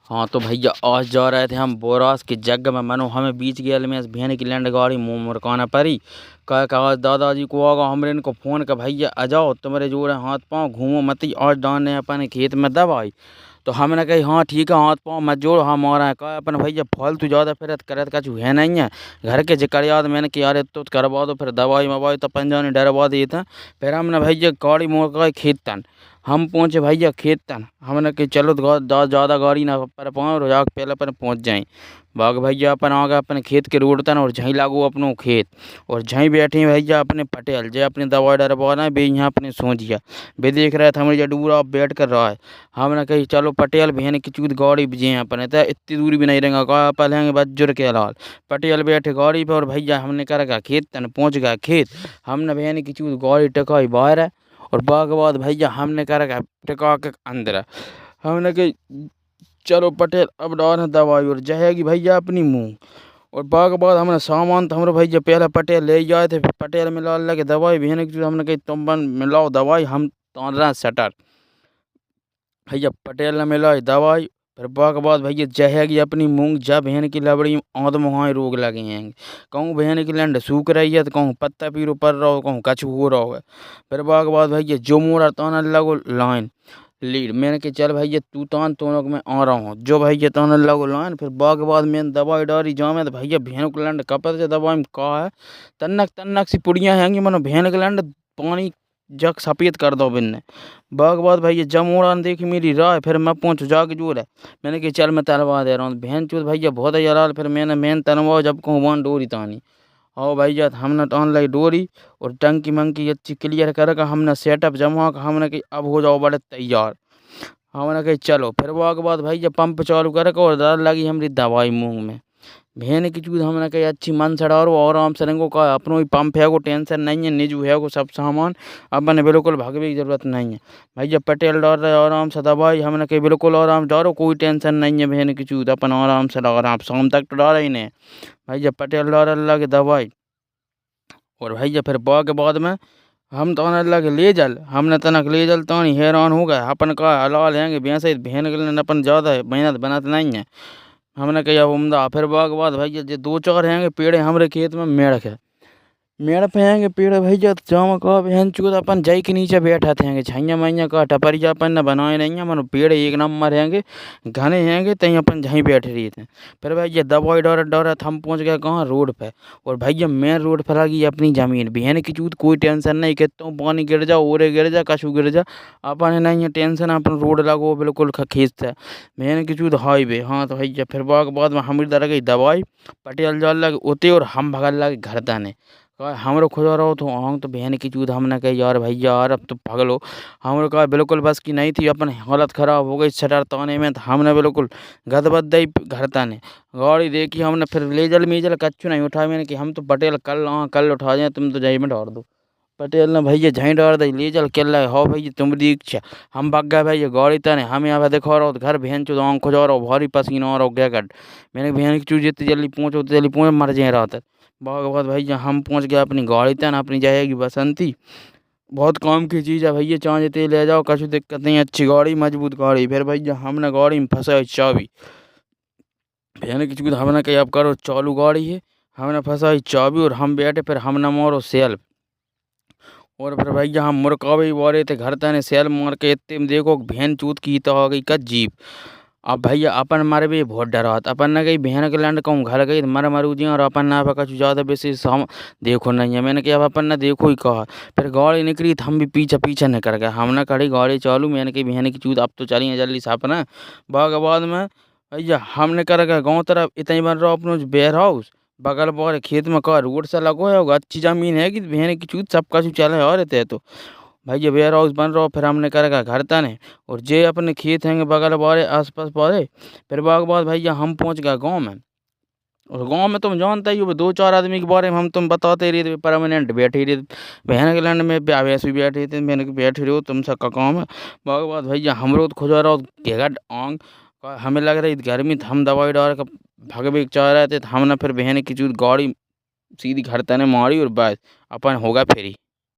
हाँ तो भैया आज जा रहे थे हम बोरास की जगह में मनो हमें बीच गेल में भेन की लैंड गाड़ी मुँह मुड़काना पड़ी। कह आज दादाजी को आगा हमरे इनको फ़ोन कर भैया आ जाओ तुम्हारे जोड़े हाथ पाँव घूमो मती आज डालने अपने खेत में दवाई। तो हमने कही हाँ ठीक है हाथ पाँव मत जोड़ हम आ रहे हैं। कहा अपन भैया फालतू ज़्यादा फिरत करत कछु है नहीं है घर के जिक्र याद मैंने कि यार तो करवा दो फिर दवाई मवाई तो पंजानी डरवा दिए थे। फिर हमने भैया गाड़ी मोड़ कर खेत तन हम पहुँचे भैया खेत तन हमने कि चलो ज़्यादा गाड़ी ना पर पाँव रोजाक पहले अपन पहुँच जाएँ। बाग भैया अपन आ गए अपने खेत के रोड तन और झहीं लागू अपनों खेत और झहीं बैठे भैया अपने पटेल जे अपनी दवाई डरवाना बे यहाँ अपने सोचिया बे देख रहे थे हमारे डूरा बैठ कर रहा है। हमने कही चलो पटेल बहन की चूत गाड़ी बजे अपने तो इतनी दूरी भी नहीं रहेंगे कहा पहले बज्जुर के लाल पटेल बैठे गाड़ी पर और भैया हमने कर खेत तन पहुँच गया खेत। हमने बहन की चूत गाड़ी टकाई बाहर है और बाग बाद भैया हमने कर टिका के अंदर हमने कही चलो पटेल अब डाल दवाई और जाएगी भैया अपनी मुँह और बाग बाद हमने सामान तो हमारे भैया पहले पटेल ले जाए थे पटेल मिला लगे दवाई बहन की हमने कही तुम बन मिलाओ दवाई हम तान रहे सटर भैया पटेल ने मिलाई दवाई। फिर बाग बाद भैया जहेगी अपनी मूंग जब बहन की लबड़ी आँध मुहाई रोग लगे हैं कहूँ बहन की लंड सूख रही है तो कहूँ पत्ता पीरो पड़ रहा हो कहूँ कछु हो रहा है। फिर बाग बाद भैया जो मोड़ा ताना लगो लाइन लीड मैंने कि चल भैया तू तान तो मैं आ रहा हूँ जो भैया ताना लगो लाइन। फिर बाग बाद मैंने दवाई डाली जामे तो भैया बहन की लंड कपत से दवाई में कहा है तन्नक सी पुड़ियाँ हैंगी मनो बहन की लंड पानी जग सफ़ेद कर दो बिन्ने बाग बाद भैया जब उड़ा देखी मेरी राय फिर मैं पहुँच जाके जोर है मैंने कि चल मैं तलवा दे रहा हूँ बहन चूत भैया बहुत ही यार। फिर मैंने तलवा जब कहूँ वन डोरी तानी आओ भैया हमने टान लाई डोरी और टंकी मंकी अच्छी क्लियर कर हमने सेटअप जमा कर हमने कि अब हो जाओ बड़े तैयार। हमने कही चलो फिर बाग बाद भैया पंप चालू कर और डर लगी हमारी दवाई मुँह में बहन की चूत हमने कही अच्छी मन सड़ारो और आराम से रेंगो का अपनों ही पंप है को टेंशन नहीं है निजू है को सब सामान अपन बिल्कुल भागने की जरूरत नहीं है। भैया पटेल डर रहे आराम से दवाई हमने कही बिल्कुल आराम डरो कोई टेंशन नहीं है बहन की चूत अपन आराम से डर आप शाम तक तो डर ही नहीं भैया पटेल डर अल्लाह की दवाई। और भैया फिर के बाद में हम तो अल्लाह के ले जल हमने तनक ले जल तो हैरान हो गए अपन का हलाल हैंगे भैंस बहन के लिए अपन ज़्यादा मेहनत बनत नहीं है। हमने कही अब उमदा फिर बाग बाद भैया जो दो चार हैंगे पेड़े हमारे खेत में मेढ़ है मेढ़ पे हैंगे पेड़ भैया तो जाम का बहन चूत अपन जई के नीचे बैठा थे छैया मैया का टपरिया अपन ने बनाए नहीं है मनो पेड़ एक नंबर हैंगे घने हैंगे तहीं अपन जहीं बैठे रहे थे। फिर भैया दवाई डरत हम पहुँच गए कहाँ रोड पे और भैया मेन रोड पर आ गई अपनी ज़मीन बहन की चूत कोई टेंशन नहीं कहता पानी गिर जा ओरे गिर जा कछु गिर जा अपन नहीं है टेंशन अपन रोड लगो बिल्कुल खींच से बहन की चूत हाईवे। हाँ तो भैया फिर बाद में हमारी दर गई दवाई पटेल जाल लगे उते और हम भगल लगे घर ताने हमरो खुदा रहो तो आँग तो बहन की चूत हमने कही यार भैया यार अब तो पगलो हमरो कहा बिल्कुल बस की नहीं थी अपन हालत ख़राब हो गई शटर ताने में तो हमने बिल्कुल गदबद दई घर ताने गाड़ी देखी हमने फिर लेजल मीजल कच्चू नहीं उठाया मैंने कि हम तो पटेल कल उठा जाए तुम तो जही में डाल दो पटेल ने भैया झहीं डाल दी ले चल के ला हो भैया तुम्हारी इच्छा हम भाग गए भैया गाड़ी तने हम यहाँ पे देखो रहो घर बहन चो आँख खुजा रहो भारी पसीना आ रहा गया गट मैंने बहन की चूत जितनी जल्दी पहुँचो उतनी जल्दी पहुँच मर जाए रात बाग बाद भैया हम पहुँच गए अपनी गाड़ी तन अपनी जाएगी बसंती बहुत काम की चीज़ है भैया चाँह जितने ले जाओ कछु दिक्कत नहीं अच्छी गाड़ी मजबूत गाड़ी। फिर भैया हमने गाड़ी में फंसाई चाबी बहन की चूत हमने कही अब करो चालू गाड़ी है हमने फंसाई चाबी और हम बैठे फिर हमने मारो सेल्फ और फिर भैया हम मुरकावे वाले थे घर तने सेल मार के इतने में देखो बहन चूत की तो हो गई का जीप। अब भैया अपन मर भी बहुत डरात अपन ने कही बहन के लैंड कहूँ घर गई मर मरू जी और अपन ना कछु ज़्यादा बेसी हम देखो नहीं है मैंने कहा अब अपन ने देखो ही कहा। फिर गाड़ी निकली तो हम भी पीछे निकल गए हमने कड़ी गाड़ी चालू मैंने कही बहन की चूत अब तो चलिए जल्दी से अपना बाग बाद में भैया हमने कर गए गाँव तरफ इतना बन रहा अपनों वेयर हाउस बगल बगल खेत में का रोड से लगो है अच्छी ज़मीन है कि बहन की चूत सब कछु चले और रहते तो भैया वेयर हाउस बन रहा फिर हमने करेगा घर तने और जे अपने खेत हैंगे बगल बारे आसपास बारे। फिर बाग बाद भैया हम पहुंच गए गांव में और गांव में तुम जानते ही हो दो चार आदमी के बारे में हम तुम बताते ही रहे परमानेंट बैठे ही रहे बहन के लैंड में ब्याह भी बैठे थे बहन के बैठे रहे हो तुम सबका काम है। बाग बाद भैया हमरो तो खुजा रहो घेगट आंग हमें लग रही गर्मी तो हम दवाई डाल कर भगवे चाह रहे थे तो हमने फिर बहन की चूत गाड़ी सीधी घर तने मारी और बस अपन होगा फ्री।